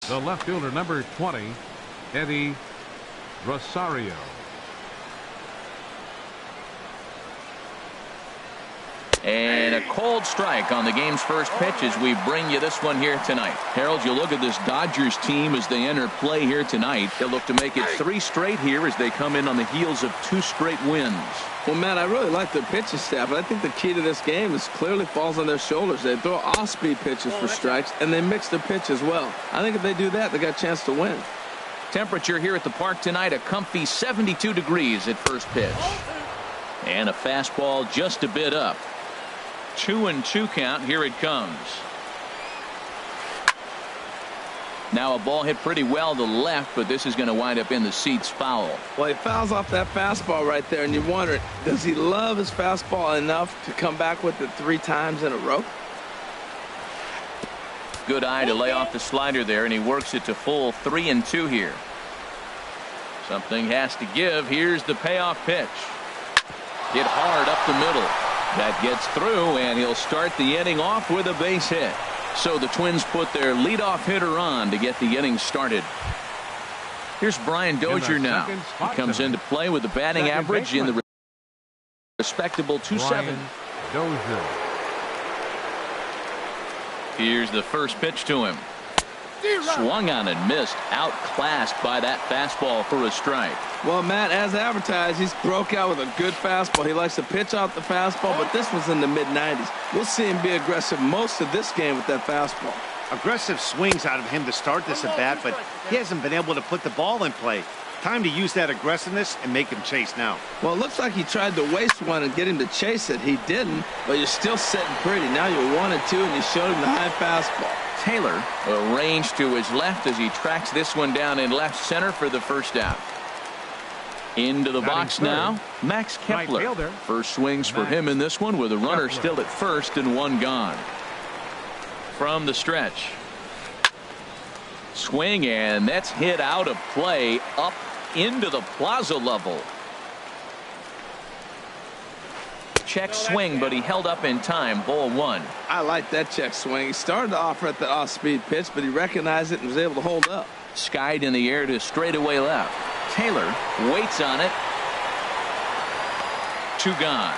The left fielder, number 20, Eddie Rosario. And a cold strike on the game's first pitch as we bring you this one here tonight. Harold, you look at this Dodgers team as they enter play here tonight. They'll look to make it 3 straight here as they come in on the heels of 2 straight wins. Well, Matt, I really like their pitching staff, but I think the key to this game is clearly falls on their shoulders. They throw off-speed pitches for strikes, and they mix their pitch as well. I think if they do that, they got a chance to win. Temperature here at the park tonight, a comfy 72 degrees at first pitch. And a fastball just a bit up. 2-2 count. Here it comes. Now a ball hit pretty well to left, but this is going to wind up in the seats foul. Well, he fouls off that fastball right there, and you wonder, does he love his fastball enough to come back with it 3 times in a row? Good eye to lay off the slider there, and he works it to full 3-2 here. Something has to give. Here's the payoff pitch. Hit hard up the middle. That gets through, and he'll start the inning off with a base hit. So the Twins put their leadoff hitter on to get the inning started. Here's Brian Dozier now. He comes into play with a batting average in the respectable 2.7. Dozier. Here's the first pitch to him. Swung on and missed. Outclassed by that fastball for a strike. Well, Matt, as advertised, he's broke out with a good fastball. He likes to pitch out the fastball, but this was in the mid-90s. We'll see him be aggressive most of this game with that fastball. Aggressive swings out of him to start this at bat, but he hasn't been able to put the ball in play. Time to use that aggressiveness and make him chase now. Well, it looks like he tried to waste one and get him to chase it. He didn't, but you're still sitting pretty. Now you're 1-2, and you showed him the high fastball. Taylor arranged to his left as he tracks this one down in left center for the first out. Into the box now, Max Kepler. First swings for him in this one with a runner still at first and 1 gone. From the stretch. Swing, and that's hit out of play up into the plaza level. Check swing, but he held up in time. Ball 1. I like that check swing. He started to offer at the off-speed pitch, but he recognized it and was able to hold up. Skied in the air to straightaway left. Taylor waits on it. 2 gone.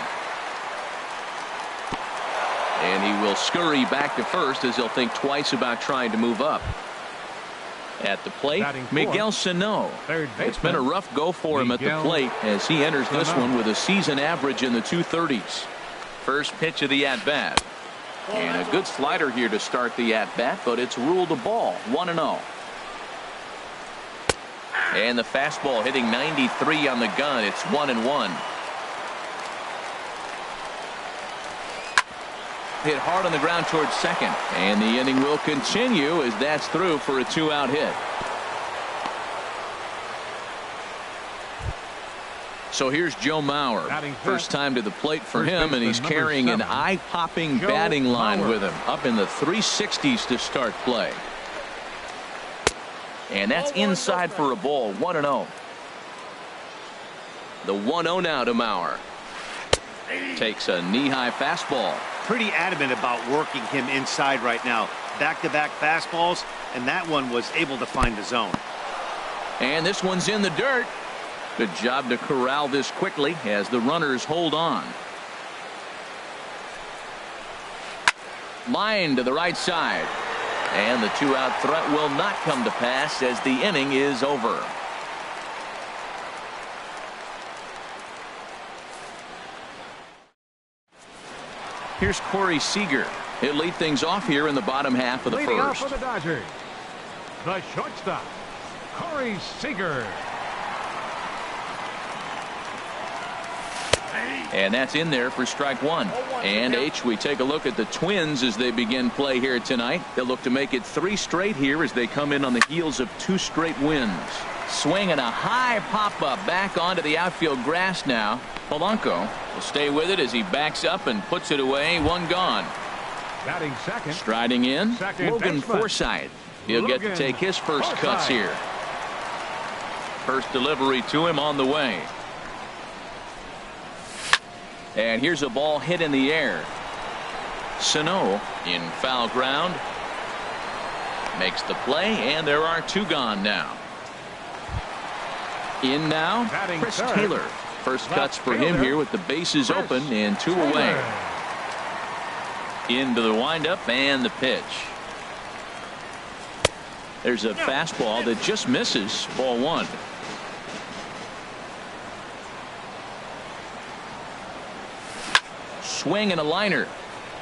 And he will scurry back to first as he'll think twice about trying to move up. At the plate, Miguel Sano. It's been a rough go for him at the plate as he enters this one with a season average in the 230s. First pitch of the at-bat. And a good slider here to start the at-bat, but it's ruled a ball. 1-0. And the fastball hitting 93 on the gun. It's 1-1. Hit hard on the ground towards second, and the inning will continue as that's through for a 2-out hit. So here's Joe Mauer. First time to the plate for him, and he's carrying an eye-popping batting line with him. Up in the 360s to start play. And that's inside for a ball. 1-0. The 1-0 now to Mauer. Takes a knee-high fastball. Pretty adamant about working him inside right now. Back-to-back fastballs, and that one was able to find the zone. And this one's in the dirt. Good job to corral this quickly as the runners hold on. Line to the right side. And the 2-out threat will not come to pass as the inning is over. Here's Corey Seager. He'll lead things off here in the bottom half of the Leading first. off for the Dodgers, the shortstop, Corey Seager. And that's in there for strike 1. And we take a look at the Twins as they begin play here tonight. They'll look to make it 3 straight here as they come in on the heels of 2 straight wins. Swing and a high pop-up back onto the outfield grass now. Polanco will stay with it as he backs up and puts it away. 1 gone. Batting second. Striding in, Logan baseman. Forsythe. He'll get to take his first cuts here. First delivery to him on the way. And here's a ball hit in the air. Sano in foul ground. Makes the play, and there are 2 gone now. In now, Chris Taylor. First cuts for him here with the bases open and 2 away. Into the windup and the pitch. There's a fastball that just misses. Ball 1. Swing and a liner,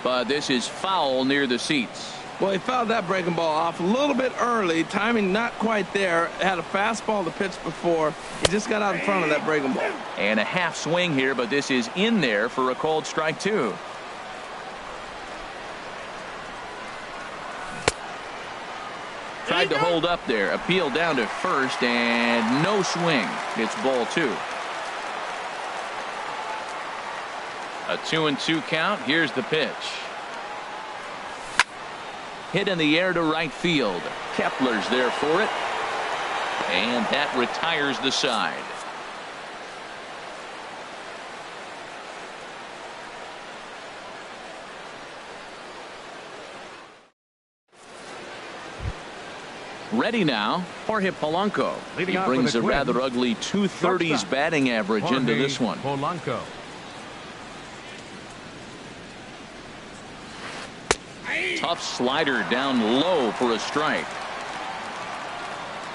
but this is foul near the seats. Well, he fouled that breaking ball off a little bit early. Timing not quite there. Had a fastball to pitch before. He just got out in front of that breaking ball. And a half swing here, but this is in there for a called strike 2. Tried to hold up there. Appeal down to first, and no swing. It's ball 2. A 2-2 count. Here's the pitch. Hit in the air to right field. Kepler's there for it. And that retires the side. Ready now, Jorge Polanco. He brings a rather ugly 230s batting average into this one. Polanco. Tough slider down low for a strike.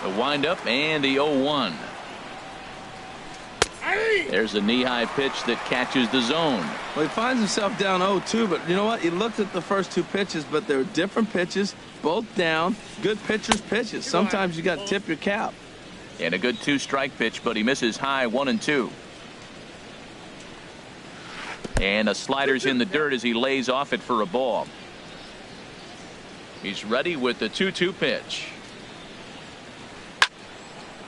The windup and the 0-1. There's a knee-high pitch that catches the zone. Well, he finds himself down 0-2, but you know what? He looked at the first 2 pitches, but they were different pitches, both down. Good pitchers' pitches. Sometimes you got to tip your cap. And a good 2-strike pitch, but he misses high 1-2. And a slider's in the dirt as he lays off it for a ball. He's ready with the 2-2 pitch.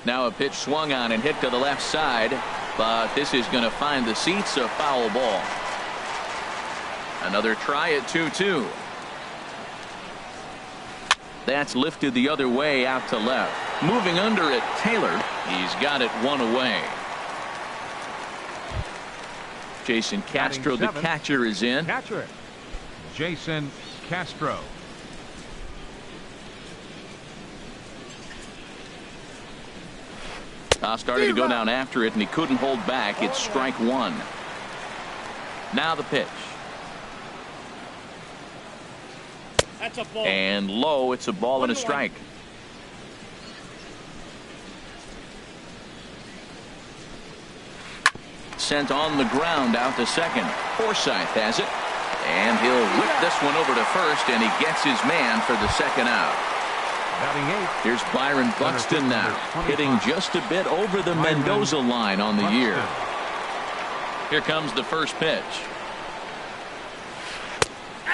Now a pitch swung on and hit to the left side, but this is going to find the seats. A foul ball. Another try at 2-2. That's lifted the other way out to left. Moving under it, Taylor. He's got it 1 away. Jason Castro, the catcher, is in. Catcher, Jason Castro. Started to go down after it, and he couldn't hold back. It's strike 1. Now the pitch. That's a ball. And low, it's a ball and a strike. Sent on the ground out to second. Forsythe has it. And he'll whip this one over to first, and he gets his man for the second out. Here's Byron Buxton now, hitting just a bit over the Mendoza line on the year. Here comes the first pitch.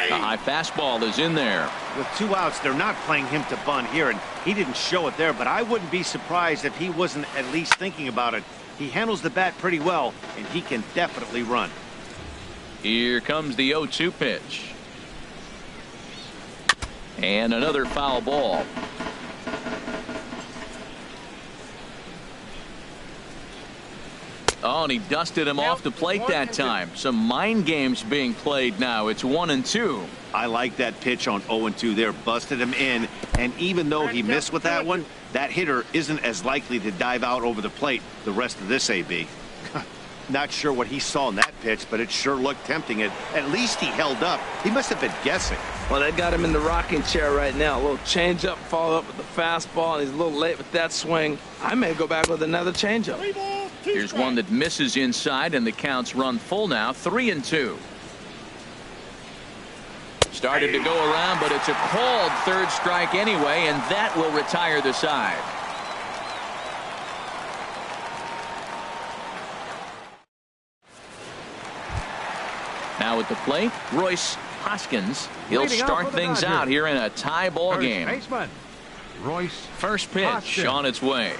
A high fastball is in there. With 2 outs, they're not playing him to bunt here, and he didn't show it there, but I wouldn't be surprised if he wasn't at least thinking about it. He handles the bat pretty well, and he can definitely run. Here comes the 0-2 pitch. And another foul ball. Oh, and he dusted him off the plate that time. Some mind games being played now. It's 1-2. I like that pitch on 0-2 there. Busted him in, and even though he missed with that one, that hitter isn't as likely to dive out over the plate the rest of this AB. Not sure what he saw in that pitch, but it sure looked tempting. At least he held up. He must have been guessing. Well, they got him in the rocking chair right now. A little changeup, follow up with the fastball, and he's a little late with that swing. I may go back with another changeup. Here's one that misses inside, and the count's run full now. 3-2. Started to go around, but it's a called 3rd strike anyway, and that will retire the side. Now at the plate, Royce Hoskins. He'll start things out here in a tie ball game. Baseman, Royce. First pitch Hoskins. on its way.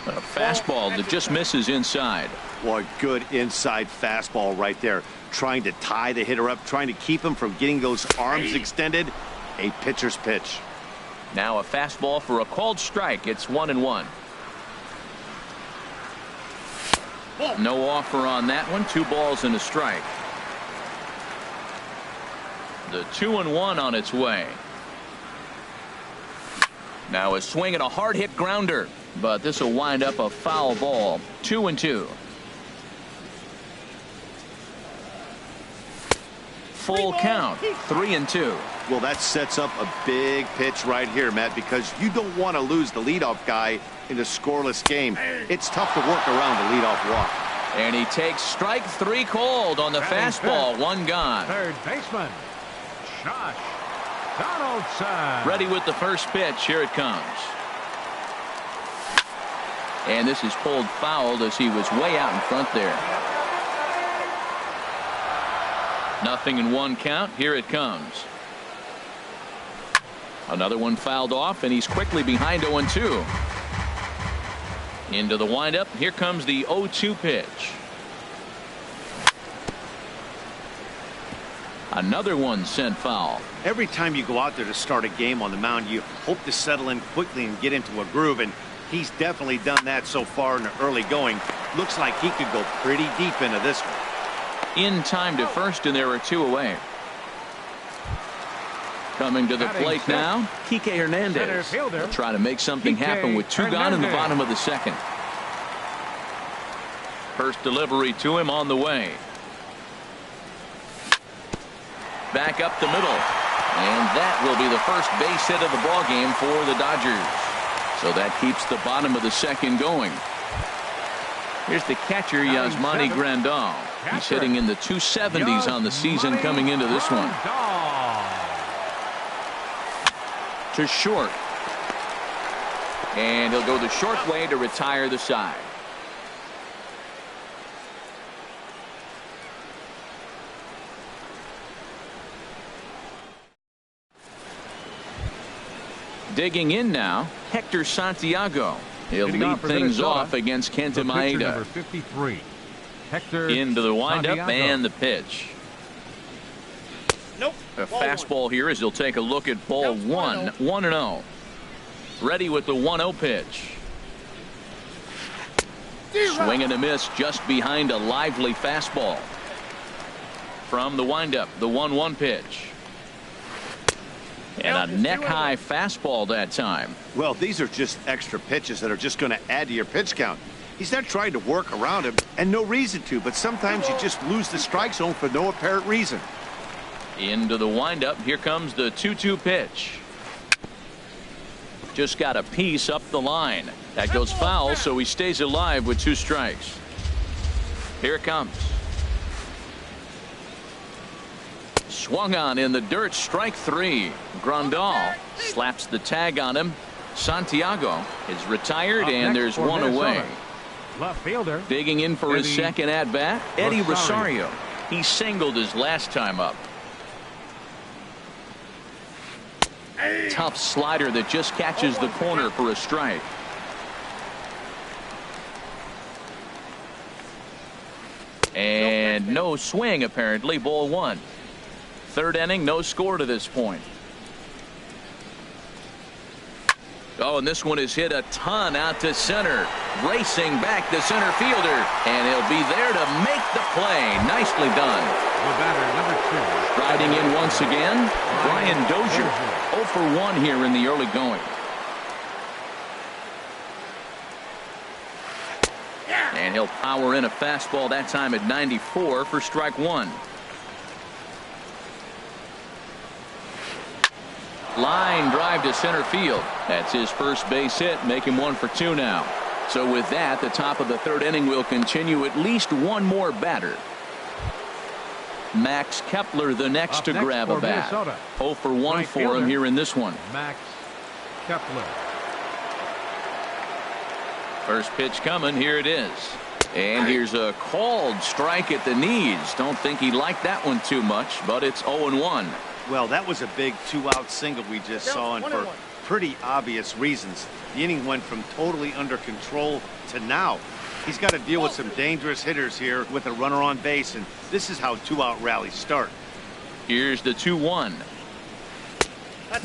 A fastball that just misses inside. Boy, good inside fastball right there. Trying to tie the hitter up, trying to keep him from getting those arms extended. A pitcher's pitch. Now a fastball for a called strike. It's 1-1. No offer on that one. 2 balls and a strike. The 2-1 on its way. Now a swing and a hard hit grounder, but this will wind up a foul ball. 2-2. Full count. 3-2. Well, that sets up a big pitch right here, Matt, because you don't want to lose the leadoff guy in a scoreless game. It's tough to work around the leadoff walk. And he takes strike 3 called on the fastball. 1 gone. Third baseman, Josh Donaldson. Ready with the first pitch. Here it comes. And this is pulled foul as he was way out in front there. 0-1 count. Here it comes. Another one fouled off, and he's quickly behind 0-2. Into the windup. Here comes the 0-2 pitch. Another one sent foul. Every time you go out there to start a game on the mound, you hope to settle in quickly and get into a groove, and he's definitely done that so far in the early going. Looks like he could go pretty deep into this one. In time to first, and there are 2 away. Coming to the plate now, Kike Hernandez. He'll try to make something happen with 2 gone in the bottom of the second. First delivery to him on the way. Back up the middle. And that will be the first base hit of the ball game for the Dodgers. So that keeps the bottom of the second going. Here's the catcher, Yasmani Grandal. He's hitting in the 270s on the season coming into this one. To short. And he'll go the short way to retire the side. Digging in now, Hector Santiago. He'll lead things off against Kenta Maeda. Number 53, Hector Into the windup Santiago. and the pitch. Nope. A fastball here as he'll take a look at ball 1. 1-0. Ready with the 1-0 pitch. Swing and a miss just behind a lively fastball. From the windup, the 1-1 pitch. And a neck-high fastball that time. Well, these are just extra pitches that are just going to add to your pitch count. He's not trying to work around him, and no reason to, but sometimes you just lose the strike zone for no apparent reason. Into the windup. Here comes the 2-2 pitch. Just got a piece up the line. That goes foul, so he stays alive with 2 strikes. Here it comes. Swung on in the dirt. Strike 3. Grandal slaps the tag on him. Santiago is retired, and there's 1 away. Left fielder. Digging in for his second at bat, Eddie Rosario. He singled his last time up. Tough slider that just catches the corner for a strike. And no swing, apparently. Ball 1. Third inning, no score to this point. Oh, and this one is hit a ton out to center. Racing back the center fielder. And he'll be there to make the play. Nicely done. The batter, number 2. Riding in once again, Brian Dozier. 0 for 1 here in the early going. And he'll power in a fastball that time at 94 for strike 1. Line drive to center field. That's his first base hit, make him 1 for 2 now. So with that, the top of the third inning will continue. At least 1 more batter. Max Kepler the next to grab a bat. 0 for 1 for him here in this one. Max Kepler. First pitch coming. Here it is. And here's a called strike at the knees. Don't think he liked that one too much, but it's 0-1. Well, that was a big 2-out single we just saw, and for pretty obvious reasons. The inning went from totally under control to now. He's got to deal with some dangerous hitters here with a runner on base, and this is how 2-out rallies start. Here's the 2-1.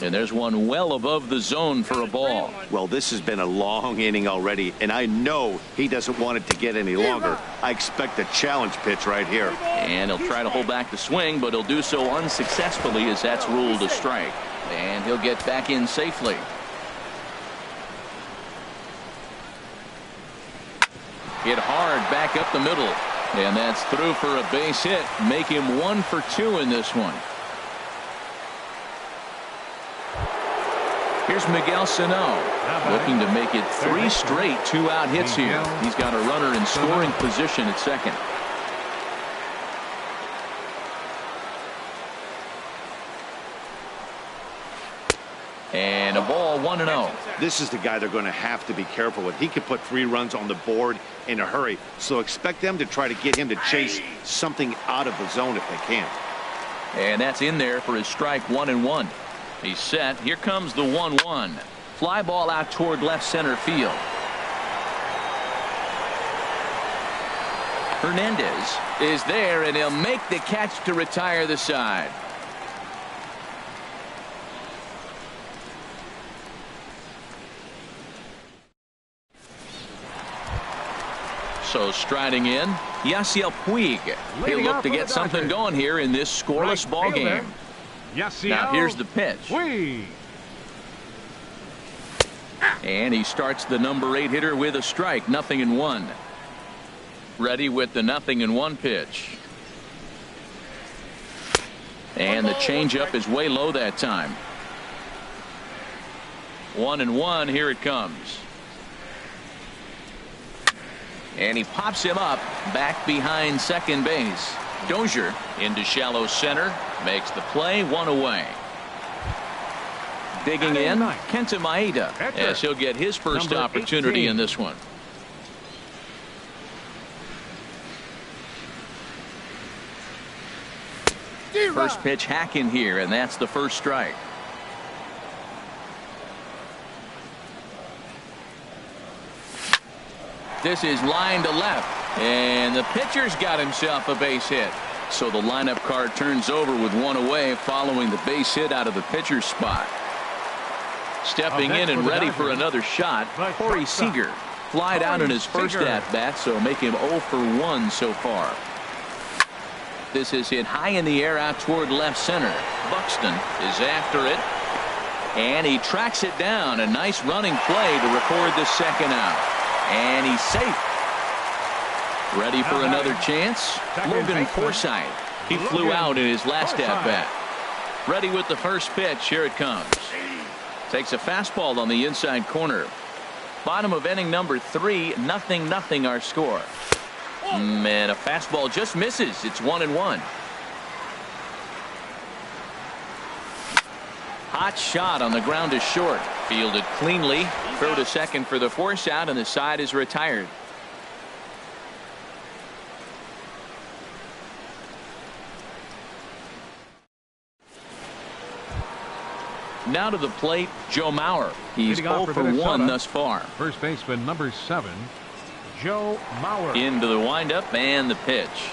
And there's one well above the zone for a ball. Well, this has been a long inning already, and I know he doesn't want it to get any longer. I expect a challenge pitch right here. And he'll try to hold back the swing, but he'll do so unsuccessfully as that's ruled a strike. And he'll get back in safely. Hit hard back up the middle. And that's through for a base hit. Make him 1 for 2 in this one. Here's Miguel Sano, looking to make it 3 straight 2-out hits here. He's got a runner in scoring position at second. And a ball, 1-0. This is the guy they're going to have to be careful with. He could put 3 runs on the board in a hurry, so expect them to try to get him to chase something out of the zone if they can. And that's in there for his strike 1-1. He's set. Here comes the 1-1. Fly ball out toward left center field. Hernandez is there, and he'll make the catch to retire the side. So striding in, Yasiel Puig. He'll look to get something going here in this scoreless ball game. Now here's the pitch. And he starts the number 8 hitter with a strike, 0-1. Ready with the 0-1 pitch. And the changeup is way low that time. 1-1, here it comes. And he pops him up back behind second base. Dozier into shallow center, makes the play, 1 away. Digging in, Kenta Maeda, as he'll get his first opportunity in this one. First pitch hacking here, and that's the first strike. This is line to left, and the pitcher's got himself a base hit. So the lineup card turns over with 1 away following the base hit out of the pitcher's spot. Stepping in and ready for another shot, Corey Seager. Flied out in his first at-bat, so make him 0 for 1 so far. This is hit high in the air out toward left center. Buxton is after it, and he tracks it down. A nice running play to record the second out. And he's safe. Ready for another chance? Logan Forsythe. He flew out in his last at-bat. Ready with the first pitch. Here it comes. Takes a fastball on the inside corner. Bottom of inning number 3, 0-0 our score. And a fastball just misses. It's 1-1. Hot shot on the ground is short. Fielded cleanly. Throw to second for the force out, and the side is retired. Now to the plate, Joe Mauer. He's 0 for 1 thus far. First baseman number 7, Joe Mauer. Into the windup and the pitch.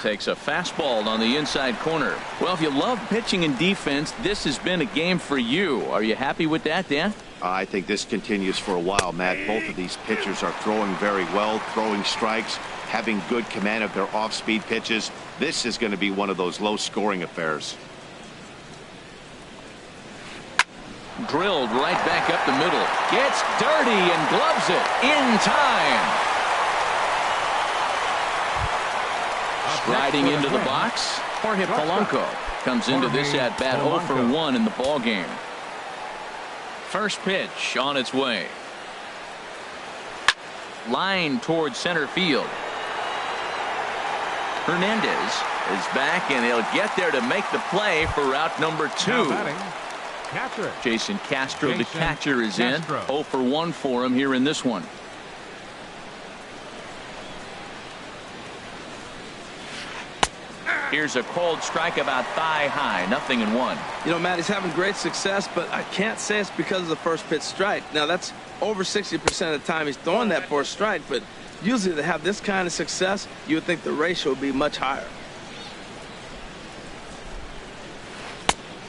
Takes a fastball on the inside corner. Well, if you love pitching and defense, this has been a game for you. Are you happy with that, Dan? I think this continues for a while, Matt. Both of these pitchers are throwing very well, throwing strikes, having good command of their off-speed pitches. This is going to be one of those low-scoring affairs. Drilled right back up the middle. Gets dirty and gloves it in time. Striding into the box, Jorge Polanco comes into this at bat 0 for 1 in the ball game. First pitch on its way. Line towards center field. Hernandez is back, and he'll get there to make the play for out number 2. Jason Castro, the catcher, is in. 0 for 1 for him here in this one. Here's a cold strike about thigh high, 0-1. You know, Matt, he's having great success, but I can't say it's because of the first pitch strike. Now, that's over 60% of the time he's throwing that for a strike, but usually to have this kind of success, you would think the ratio would be much higher.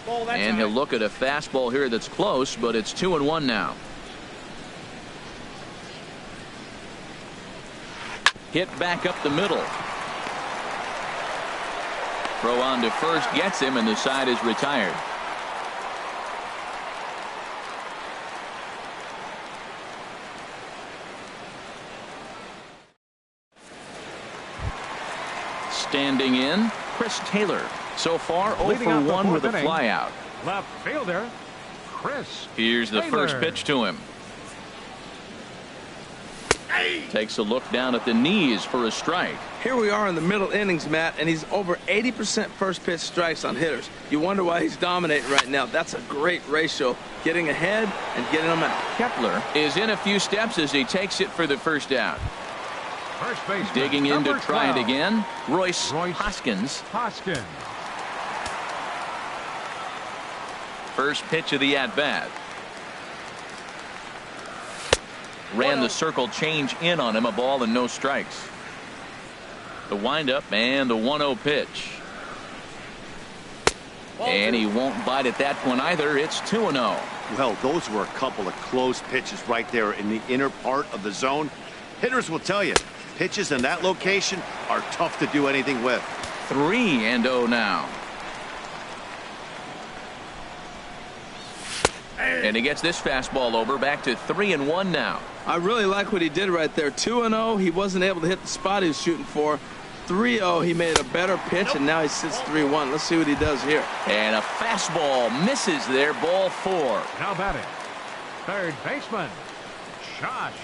Ball that And time. he'll look at a fastball here that's close, but it's 2-1 now. Hit back up the middle. Throw on to first gets him, and the side is retired. Standing in, Chris Taylor. So far, 0 Leading for off the 1 with a fourth inning. flyout. Left fielder, Chris Here's the Taylor. first pitch to him. Takes a look down at the knees for a strike. Here we are in the middle innings, Matt, and he's over 80% first pitch strikes on hitters. You wonder why he's dominating right now. That's a great ratio, getting ahead and getting them out. Kepler is in a few steps as he takes it for the first out. First baseman, Digging in to number try it 12, again. Royce Hoskins. Hoskins. First pitch of the at-bat. Ran the circle change in on him, a ball and no strikes. The windup and the 1-0 pitch. And he won't bite at that one either. It's 2-0. Well, those were a couple of close pitches right there in the inner part of the zone. Hitters will tell you, pitches in that location are tough to do anything with. 3-0 now. And he gets this fastball over, back to 3-1 now. I really like what he did right there. 2-0, he wasn't able to hit the spot he was shooting for. 3-0, he made a better pitch, and now he sits 3-1. Let's see what he does here. And a fastball misses there, ball 4. Now batting, third baseman, Josh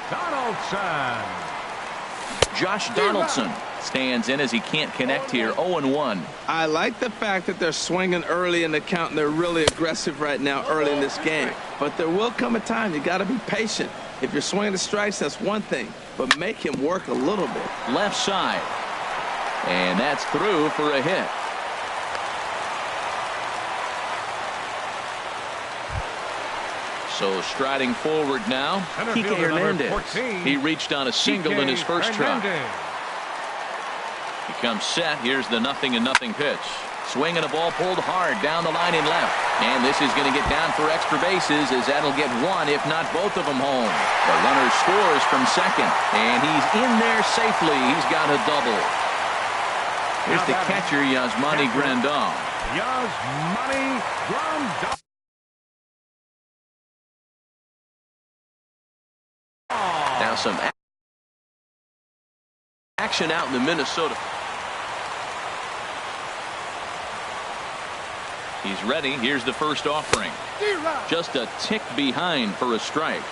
Donaldson. Josh Donaldson stands in as he can't connect here. 0-1. I like the fact that they're swinging early in the count, and they're really aggressive right now early in this game. But there will come a time you got to be patient. If you're swinging the strikes, that's one thing, but make him work a little bit. Left side. And that's through for a hit. So striding forward now, Center Kike fielder number Hernandez. 14, He reached on a single in his first try. He comes set. Here's the 0-0 pitch. Swinging a ball pulled hard down the line in left. And this is going to get down for extra bases, as that'll get one, if not both of them home. The runner scores from second, and he's in there safely. He's got a double. Here's the catcher, Yasmani Grandal. Yasmani Grandal. Now some action out in the Minnesota. He's ready. Here's the first offering. Just a tick behind for a strike.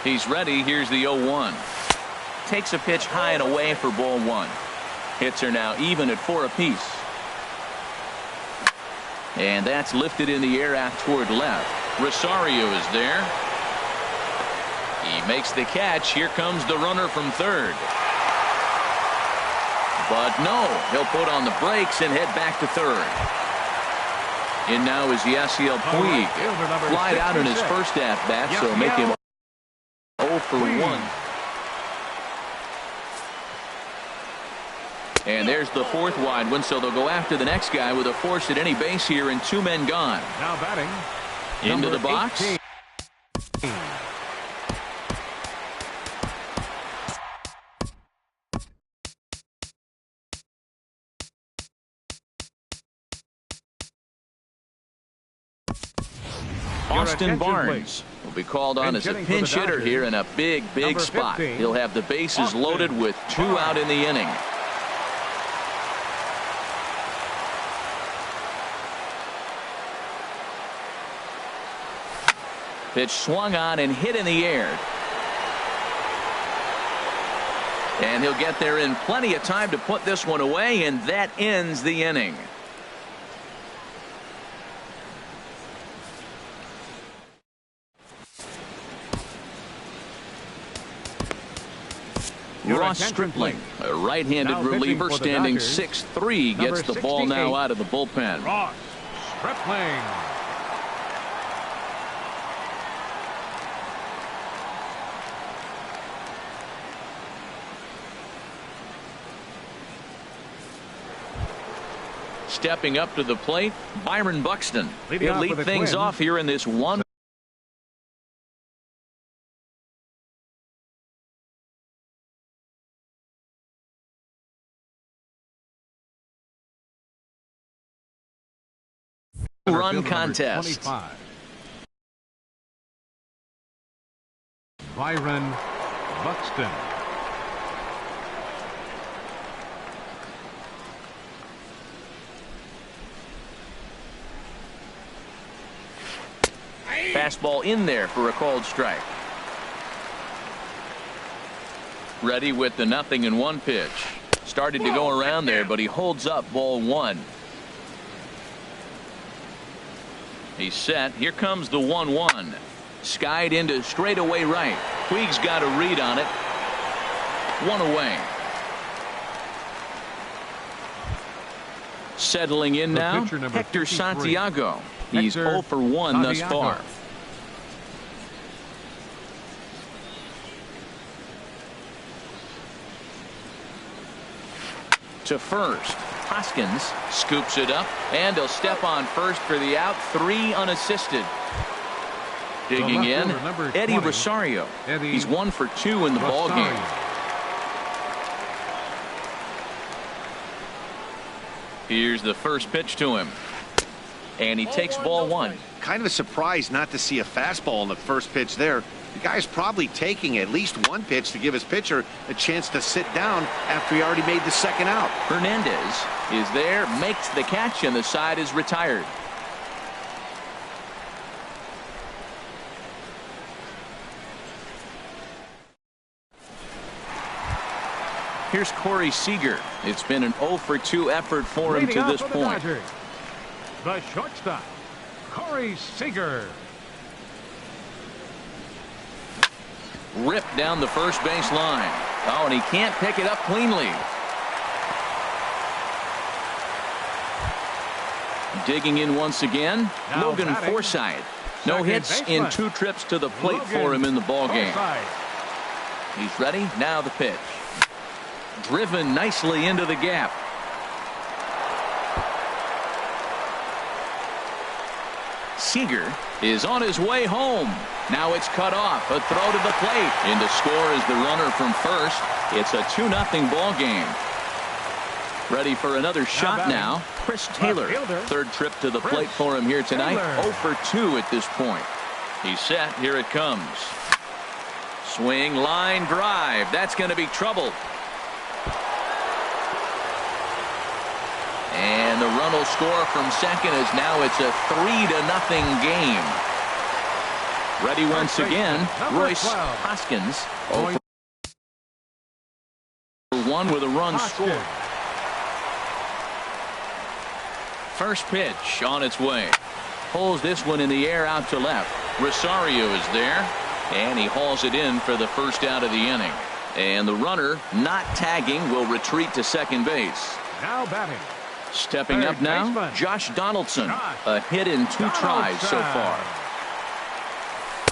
He's ready. Here's the 0-1. Takes a pitch high and away for ball 1. Hits are now even at 4 apiece. And that's lifted in the air out toward left. Rosario is there. He makes the catch. Here comes the runner from third. But no, he'll put on the brakes and head back to third. In now is Yasiel Puig. Flied out in his first at-bat, so make him 0 for 1. And there's the fourth wide one, so they'll go after the next guy with a force at any base here and 2 men gone. Now batting, Into the box. 18. Austin attention, Barnes will be called on as a hitting for pinch the hitter Dodgers. here in a big Number spot. 15, He'll have the bases Austin loaded with 2 Barnes. out in the inning. Pitch swung on and hit in the air. And he'll get there in plenty of time to put this one away, and that ends the inning. Ross Stripling, a right-handed Now pitching reliever, for the standing Dodgers, 6'3", gets the ball now 68, out of the bullpen. Ross Stripling. Stepping up to the plate, Byron Buxton. Leading He'll off lead with the things Twins. off here in this one. Run contest. 25. Byron Buxton. Fastball in there for a called strike. Ready with the 0-1 pitch. Started to go around there, but he holds up ball one. He's set. Here comes the 1-1. Skied into straightaway right. Puig's got a read on it. One away. Settling in The now, pitcher, number Hector 53. Santiago. He's Hector 0 for 1 thus Santiago. far. To first. Hoskins scoops it up, and he'll step on first for the out. 3 unassisted. Digging The left in, fielder, number Eddie 20, Rosario. Eddie He's 1 for 2 in the ball game. Rosario. Here's the first pitch to him, and he takes ball one. Kind of a surprise not to see a fastball in the first pitch there. The guy's probably taking at least one pitch to give his pitcher a chance to sit down after he already made the second out. Hernandez is there, makes the catch, and the side is retired. Here's Corey Seager. It's been an 0 for 2 effort for him Leading to off this for the point. Dodgers, the shortstop, Corey Seager. Ripped down the first base line. Oh, and he can't pick it up cleanly. Digging in once again, Now Logan batting, Forsythe. No second hits in baseman, 2 trips to the plate Logan for him in the ball game. Forsythe. He's ready. Now the pitch. Driven nicely into the gap. Seager is on his way home. Now it's cut off. A throw to the plate. In to score is the runner from first. It's a 2-0 ball game. Ready for another shot batting, now. Chris Taylor. fielder, Third trip to the Chris plate for him here tonight. Taylor. 0 for 2 at this point. He's set. Here it comes. Swing, line drive. That's going to be trouble. And the run will score from second as now it's a 3-0 game. Ready once again, number Royce 12. Hoskins. Royce 0 for 1 with a run Hoskins. scored. First pitch on its way. Pulls this one in the air out to left. Rosario is there, and he hauls it in for the first out of the inning. And the runner, not tagging, will retreat to second base. Now batting, Stepping third up now, baseman, Josh Donaldson. Josh A hit in 2 tries so Donaldson. far.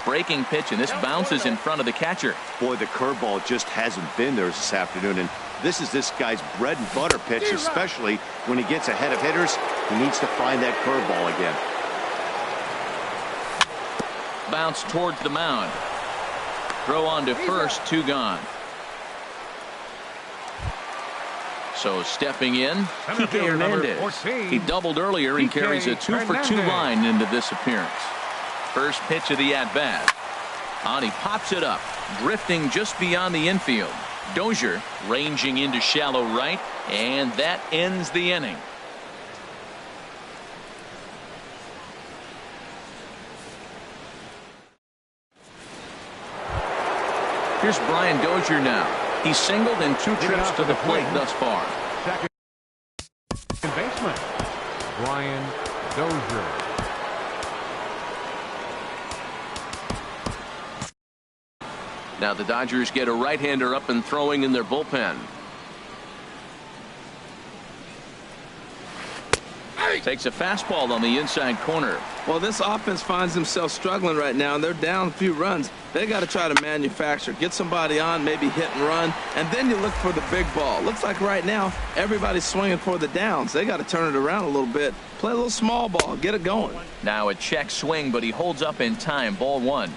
Breaking pitch, and this bounces in front of the catcher. Boy, the curveball just hasn't been there this afternoon, and this is this guy's bread and butter pitch, especially when he gets ahead of hitters. He needs to find that curveball again. Bounce towards the mound. Throw on to first, 2 gone. So stepping in, Center Kike fielder number Hernandez. 14, He doubled earlier and Kike carries a 2 for 2 Hernandez. line into this appearance. First pitch of the at-bat. On, he pops it up, drifting just beyond the infield. Dozier ranging into shallow right, and that ends the inning. Here's Brian Dozier now. He's singled in 2 trips to the plate thus far. second baseman, Brian Dozier. Now the Dodgers get a right-hander up and throwing in their bullpen. Takes a fastball on the inside corner. Well, this offense finds themselves struggling right now, and they're down a few runs. They got to try to manufacture, get somebody on, maybe hit and run, and then you look for the big ball. Looks like right now everybody's swinging for the downs. They got to turn it around a little bit. Play a little small ball, get it going. Now a check swing, but he holds up in time. Ball one.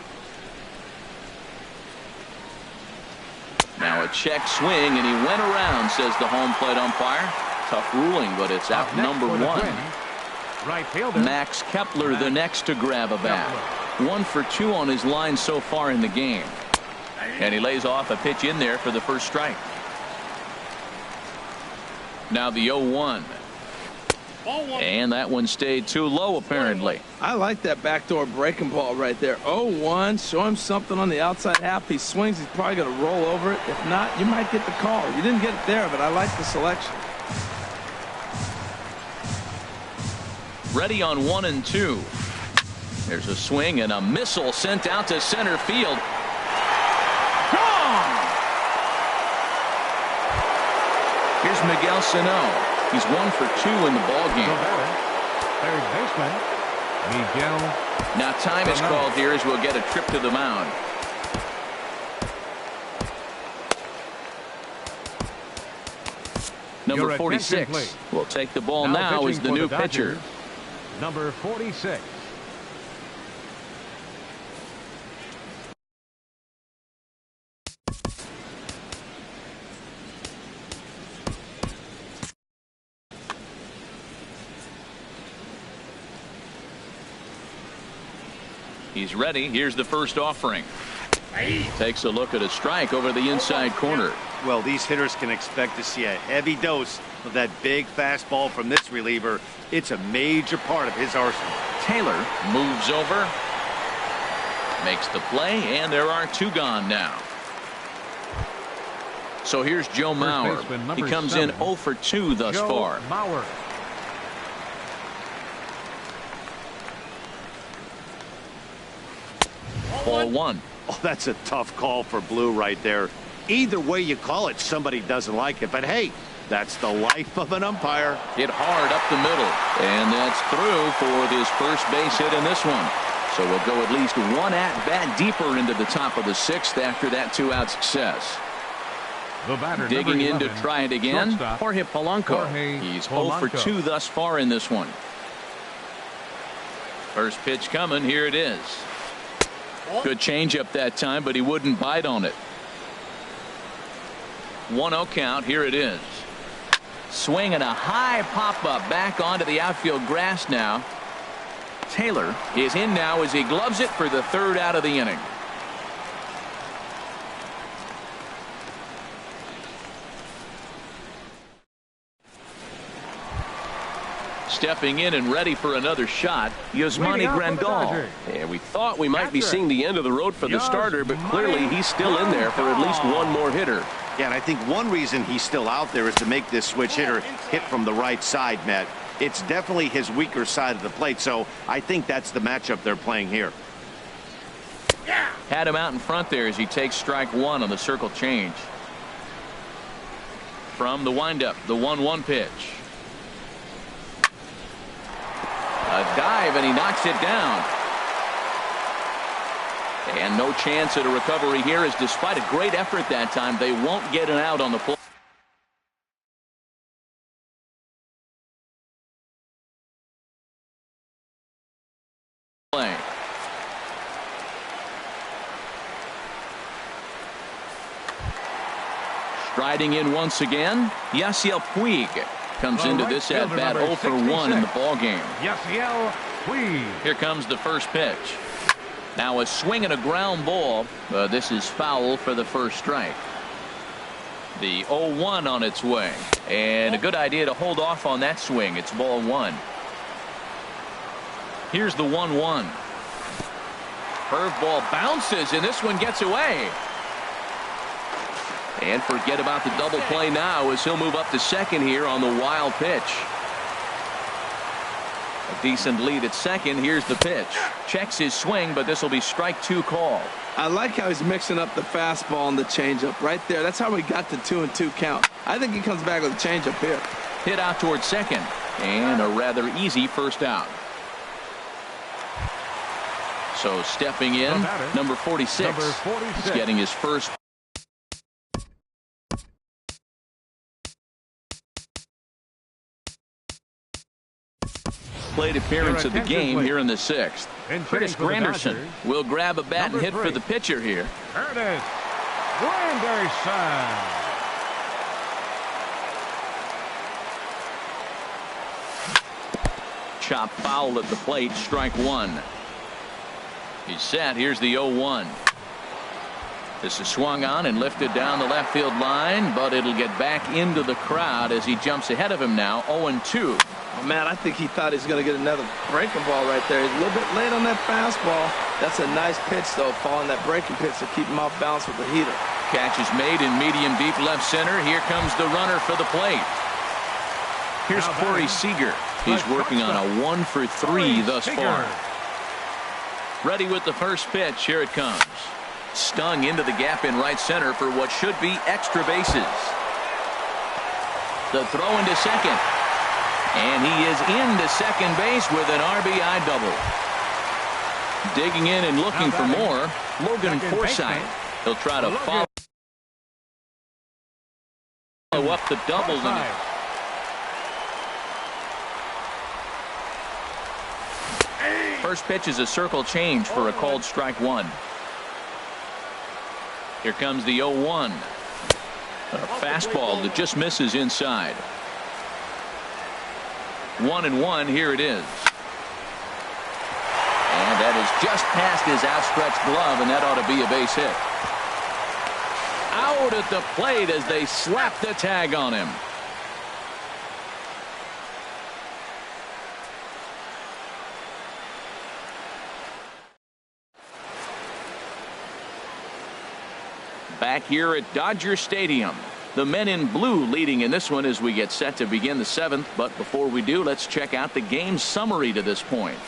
Now a check swing, and he went around, says the home plate umpire. Tough ruling, but it's out number one. Right fielder Max Kepler, the next to grab a bat. 1 for 2 on his line so far in the game. And he lays off a pitch in there for the first strike. Now the 0-1. And that one stayed too low, apparently. I like that backdoor breaking ball right there. 0-1, show him something on the outside half. He swings, he's probably going to roll over it. If not, you might get the call. You didn't get it there, but I like the selection. Ready on 1 and 2. There's a swing and a missile sent out to center field. Gone! Here's Miguel Sano. He's 1 for 2 in the ball game. Third baseman Miguel. Now time is called here as we'll get a trip to the mound. Number 46 will take the ball now as the new pitcher. Number 46. He's ready. Here's the first offering. Takes a look at a strike over the inside corner. Well, these hitters can expect to see a heavy dose of that big fastball from this reliever. It's a major part of his arsenal. Taylor moves over, makes the play, and there are 2 gone now. So here's Joe Mauer. He comes in 0 for 2 thus far. Mauer. Ball 1. Oh, that's a tough call for Blue right there. Either way you call it, somebody doesn't like it. But hey, that's the life of an umpire. Hit hard up the middle. And that's through for this first base hit in this one. So we'll go at least 1 at-bat deeper into the top of the 6th after that 2-out success. The batter, digging in to 11, try it again. shortstop, Jorge Polanco. He's 0 for 2 thus far in this one. First pitch coming. Here it is. Good changeup that time, but he wouldn't bite on it. 1-0 count. Here it is. Swing and a high pop-up back onto the outfield grass now. Taylor is in now as he gloves it for the 3rd out of the inning. Stepping in and ready for another shot, Yasmani Grandal. And we thought we might be seeing the end of the road for the starter, but clearly he's still in there for at least 1 more hitter. Yeah, and I think one reason he's still out there is to make this switch hitter hit from the right side, Matt. It's definitely his weaker side of the plate, so I think that's the matchup they're playing here. Had him out in front there as he takes strike 1 on the circle change. From the windup, the 1-1 pitch. A dive, and he knocks it down. And no chance at a recovery here, as despite a great effort that time, they won't get an out on the play. Striding in once again, Yasiel Puig comes into this at bat 0 for 1 in the ball game. Yasiel Puig. Here comes the first pitch. Now a swing and a ground ball. This is foul for the first strike. The 0-1 on its way, and a good idea to hold off on that swing. It's ball 1. Here's the 1-1. Curveball bounces, and this one gets away. And forget about the double play now as he'll move up to second here on the wild pitch. A decent lead at second. Here's the pitch. Checks his swing, but this will be strike 2 call. I like how he's mixing up the fastball and the changeup right there. That's how we got the 2-2 count. I think he comes back with a changeup here. Hit out towards second. And a rather easy first out. So stepping in, number 46. He's getting his first. Plate appearance of the game here in the 6th. Chris Granderson will grab a bat and hit for the pitcher here. There it is. Granderson. Chop foul at the plate, strike one. He's set. Here's the 0-1. This is swung on and lifted down the left field line, but it'll get back into the crowd as he jumps ahead of him now. 0-2. Oh, man, I think he thought he was going to get another breaking ball right there. He's a little bit late on that fastball. That's a nice pitch, though, following that breaking pitch to keep him off balance with the heater. Catch is made in medium deep left center. Here comes the runner for the plate. Here's Corey Seager. He's working on a 1 for 3 thus far. Ready with the first pitch. Here it comes. Stung into the gap in right center for what should be extra bases. The throw into second. And he is into second base with an RBI double. Digging in and looking for more, Logan Forsythe. He'll try to follow up the double. First pitch is a circle change for a called strike one. Here comes the 0-1. A fastball that just misses inside. 1-1. Here it is. And that is just past his outstretched glove, and that ought to be a base hit. Out at the plate as they slap the tag on him. Back here at Dodger Stadium. The men in blue leading in this one as we get set to begin the 7th. But before we do, let's check out the game summary to this point.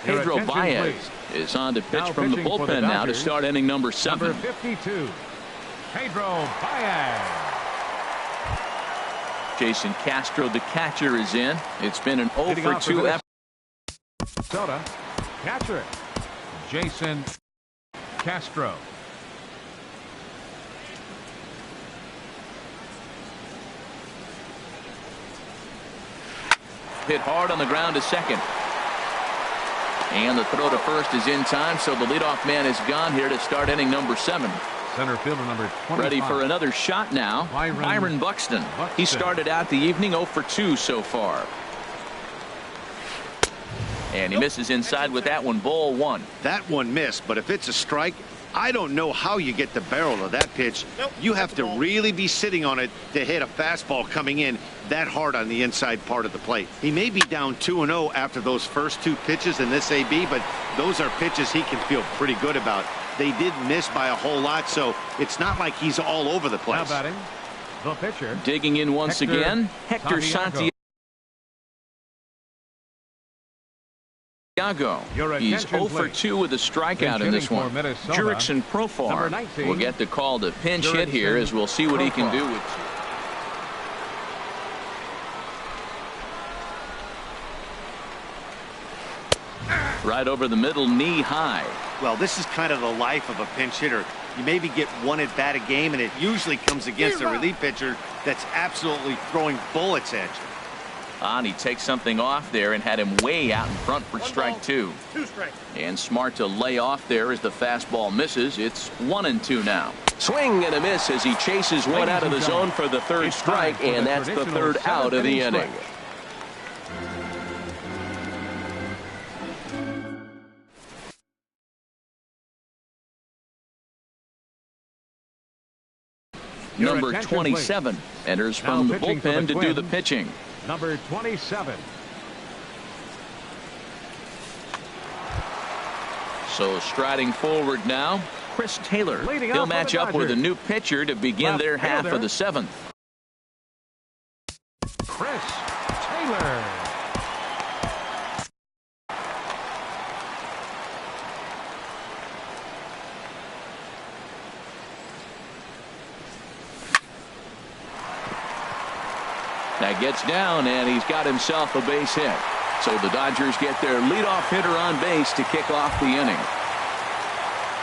Pedro Baez is on to pitch from the bullpen now to start inning number 7. Number 52, Pedro Baez. Jason Castro, the catcher, is in. It's been an 0 for 2 effort. Soda, catcher, Jason Castro. Hit hard on the ground to second. And the throw to first is in time, so the leadoff man is gone here to start inning number 7. Center fielder number 25. Ready for another shot now. Byron Buxton. He started out the evening 0 for 2 so far. And he misses inside with that one. Ball 1. That one missed, but if it's a strike, I don't know how you get the barrel of that pitch. You have to really be sitting on it to hit a fastball coming in that hard on the inside part of the plate. He may be down 2-0 after those first 2 pitches in this AB, but those are pitches he can feel pretty good about. They did miss by a whole lot, so it's not like he's all over the place. Now batting, the pitcher. Digging in once again, Hector Santiago. He's 0 for 2 with a strikeout in this one. Jurickson Profar will get the call to pinch hit here, as we'll see what he can do with. Right over the middle, knee high. Well, this is kind of the life of a pinch hitter. You maybe get one at bat a game, and it usually comes against a relief pitcher that's absolutely throwing bullets at you. And he takes something off there and had him way out in front for strike 2. 2 strikes. And smart to lay off there as the fastball misses. It's 1-2 now. Swing and a miss as he chases one out of the zone for the 3rd strike, and that's the 3rd out of the inning. Number 27 enters from the bullpen to do the pitching. Number 27. So striding forward now, Chris Taylor. He'll match up with a new pitcher to begin their half of the 7th. Chris Taylor. That gets down, and he's got himself a base hit. So the Dodgers get their leadoff hitter on base to kick off the inning.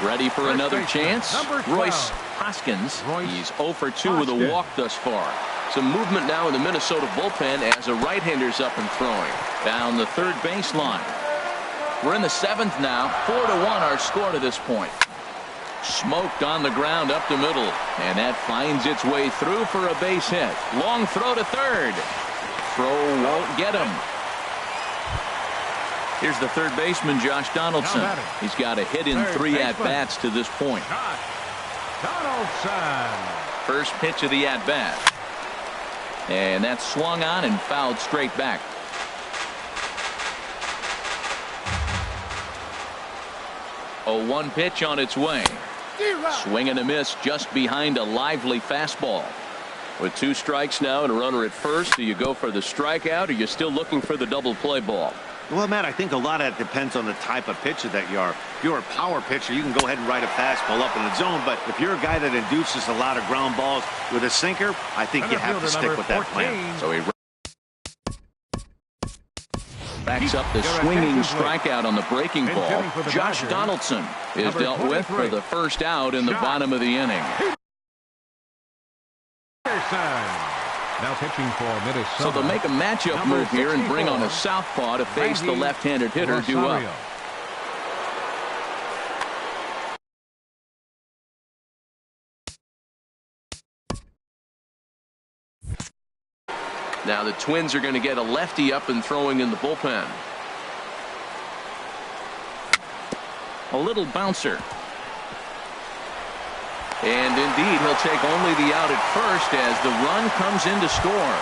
Ready for another chance? Royce Hoskins. He's 0 for 2 with a walk thus far. Some movement now in the Minnesota bullpen as a right-hander's up and throwing. Down the third baseline. We're in the 7th now. 4-1 our score to this point. Smoked on the ground up the middle, and that finds its way through for a base hit. Long throw to third. Throw won't get him. Here's the third baseman, Josh Donaldson. He's got a hit in 3 at-bats to this point. Donaldson. First pitch of the at-bat. And that's swung on and fouled straight back. A 1 pitch on its way. Swing and a miss just behind a lively fastball. With 2 strikes now and a runner at first, do you go for the strikeout, or are you still looking for the double play ball? Well, Matt, I think a lot of that depends on the type of pitcher that you are. If you're a power pitcher, you can go ahead and ride a fastball up in the zone. But if you're a guy that induces a lot of ground balls with a sinker, I think you have to stick with that plan. So he backs up the swinging strikeout on the breaking ball. Josh Donaldson is dealt with for the first out in the bottom of the inning. Now pitching for Minnesota. So they'll make a matchup move here and bring on a southpaw to face the left-handed hitter due up. Now the Twins are going to get a lefty up and throwing in the bullpen. A little bouncer. And indeed, he'll take only the out at first as the run comes in to score.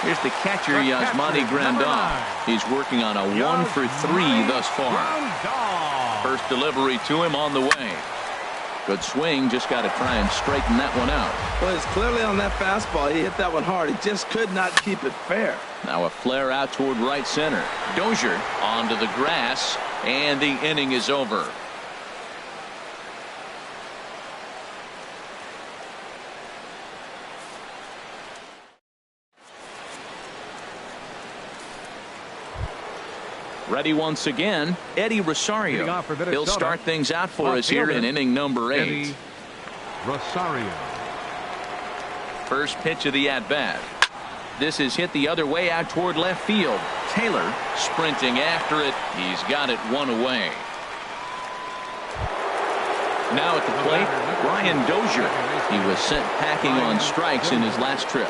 Here's the catcher, Yasmani Grandal. He's working on a 1 for 3 thus far. First delivery to him on the way. Good swing, just got to try and straighten that one out. Well, it's clearly on that fastball. He hit that one hard. He just could not keep it fair. Now a flare out toward right center. Dozier onto the grass, and the inning is over. Ready once again, Eddie Rosario. He'll start things out for us here in inning number 8. Eddie Rosario. First pitch of the at-bat. This is hit the other way out toward left field. Taylor sprinting after it. He's got it 1 away. Now at the plate, Brian Dozier. He was sent packing on strikes in his last trip.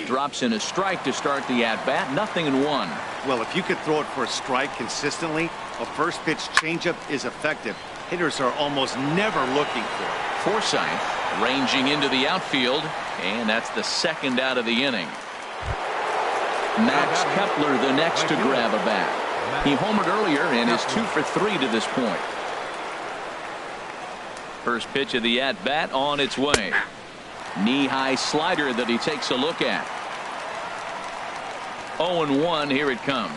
Drops in a strike to start the at-bat. 0-1. Well, if you could throw it for a strike consistently, a first pitch changeup is effective. Hitters are almost never looking for it. Forsythe ranging into the outfield, and that's the 2nd out of the inning. Max Kepler the next to grab a bat. He homered earlier and is 2 for 3 to this point. First pitch of the at-bat on its way. Knee-high slider that he takes a look at. 0-1, here it comes.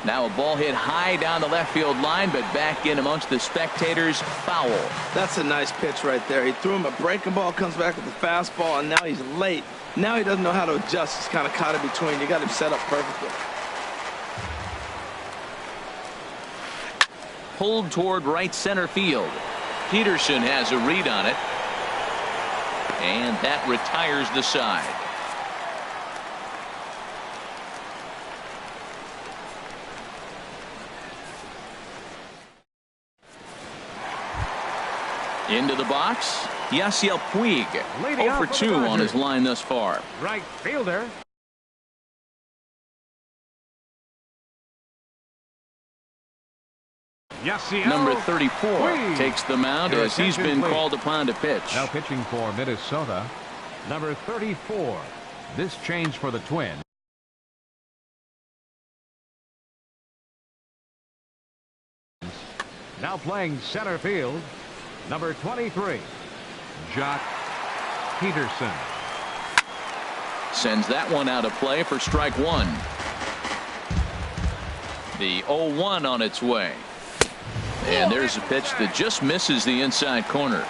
Now a ball hit high down the left field line, but back in amongst the spectators. Foul. That's a nice pitch right there. He threw him a breaking ball, comes back with the fastball, and now he's late. Now he doesn't know how to adjust. He's kind of caught in between. You got him set up perfectly. Pulled toward right center field. Peterson has a read on it. And that retires the side. Into the box, Yasiel Puig. 0 for 2 on his line thus far. Right fielder. Number 34 takes the mound as he's been called upon to pitch. Now pitching for Minnesota, number 34. This change for the Twins. Now playing center field, number 23, Jock Peterson. Sends that one out of play for strike 1. The 0-1 on its way. And there's a pitch that just misses the inside corner.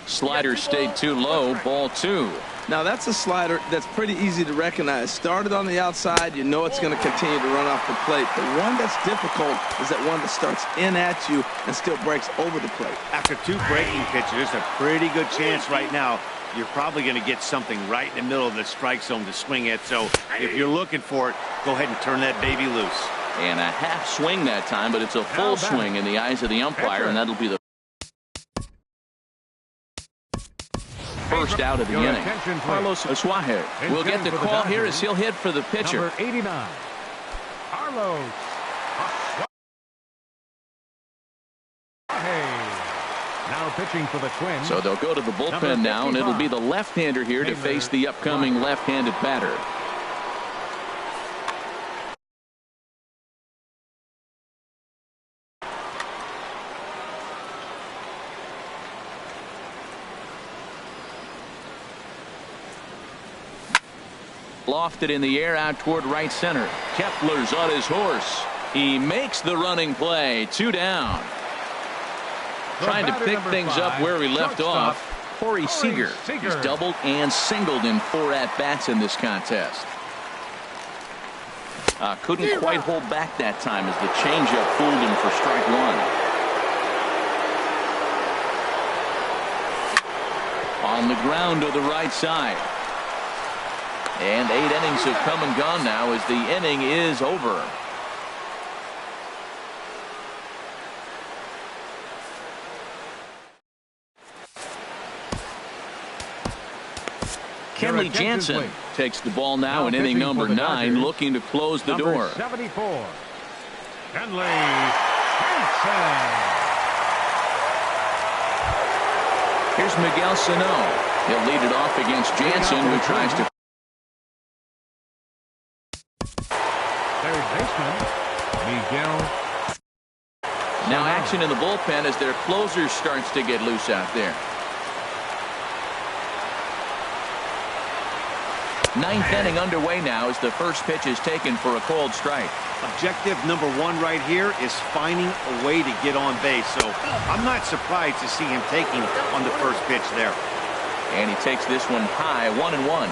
Slider stayed too low, ball 2. Now that's a slider that's pretty easy to recognize. Started on the outside, you know it's going to continue to run off the plate. The one that's difficult is that one that starts in at you and still breaks over the plate. After 2 breaking pitches, there's a pretty good chance right now you're probably going to get something right in the middle of the strike zone to swing at. So if you're looking for it, go ahead and turn that baby loose. And a half swing that time, but it's a full swing in the eyes of the umpire, and that'll be the first out of the inning. Carlos Suarez will get the call here as he'll hit for the pitcher. Number 89, Carlos. Now pitching for the Twins. So they'll go to the bullpen now, and it'll be the left-hander here to face the upcoming left-handed batter. Lofted in the air out toward right center. Kepler's on his horse. He makes the running play. 2 down. Trying to pick things up where we left off. Corey Seager. He's doubled and singled in 4 at-bats in this contest. Couldn't quite hold back that time as the changeup fooled him for strike 1. On the ground to the right side. And 8 innings have come and gone now as the inning is over. Kenley Jansen takes the ball now in inning number 9, looking to close the door. 74, Kenley Jansen. Here's Miguel Sano. He'll lead it off against Jansen, who tries to. Third baseman, Miguel. Now action in the bullpen as their closer starts to get loose out there. 9th inning underway now as the first pitch is taken for a called strike. Objective number 1 right here is finding a way to get on base. So I'm not surprised to see him taking on the first pitch there. And he takes this one high, 1-1.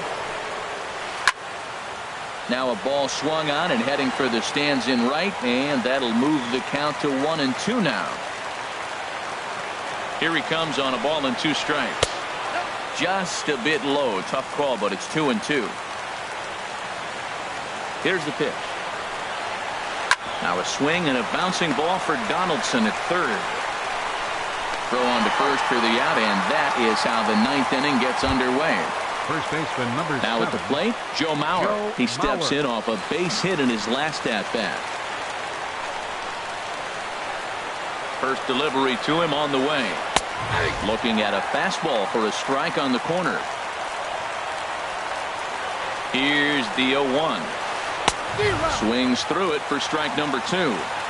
Now a ball swung on and heading for the stands in right, and that'll move the count to 1-2 now. Here he comes on a ball and 2 strikes. Just a bit low. Tough call, but it's 2-2. Here's the pitch. Now a swing and a bouncing ball for Donaldson at third. Throw on to first for the out, and that is how the 9th inning gets underway. First baseman number 7. Now at the plate, Joe Mauer. He steps in off a base hit in his last at-bat. First delivery to him on the way. Looking at a fastball for a strike on the corner. Here's the 0-1. Swings through it for strike number 2.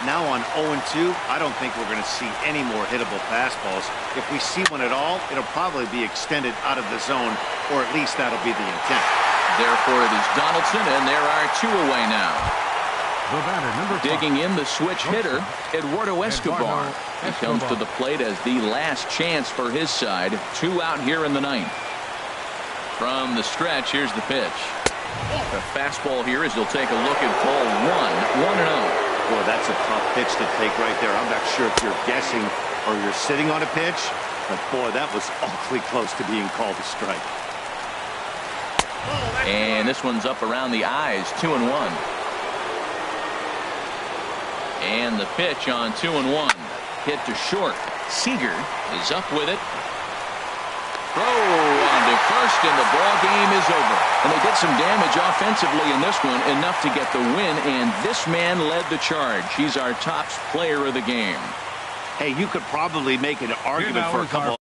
Now on 0-2, I don't think we're going to see any more hittable fastballs. If we see one at all, it'll probably be extended out of the zone, or at least that'll be the intent. Therefore, it is Donaldson, and there are 2 away now. The batter, number 5. Digging in the switch hitter, Eduardo Escobar. He comes to the plate as the last chance for his side. 2 out here in the 9th. From the stretch, here's the pitch. The fastball here as he'll take a look at ball 1, 1-0. Boy, that's a tough pitch to take right there. I'm not sure if you're guessing or you're sitting on a pitch, but boy, that was awfully close to being called a strike. And this one's up around the eyes, 2-1. And the pitch on 2-1. Hit to short. Seager is up with it. Throw on to first, and the ball game is over. And they did some damage offensively in this one, enough to get the win, and this man led the charge. He's our top player of the game. Hey, you could probably make an argument for a couple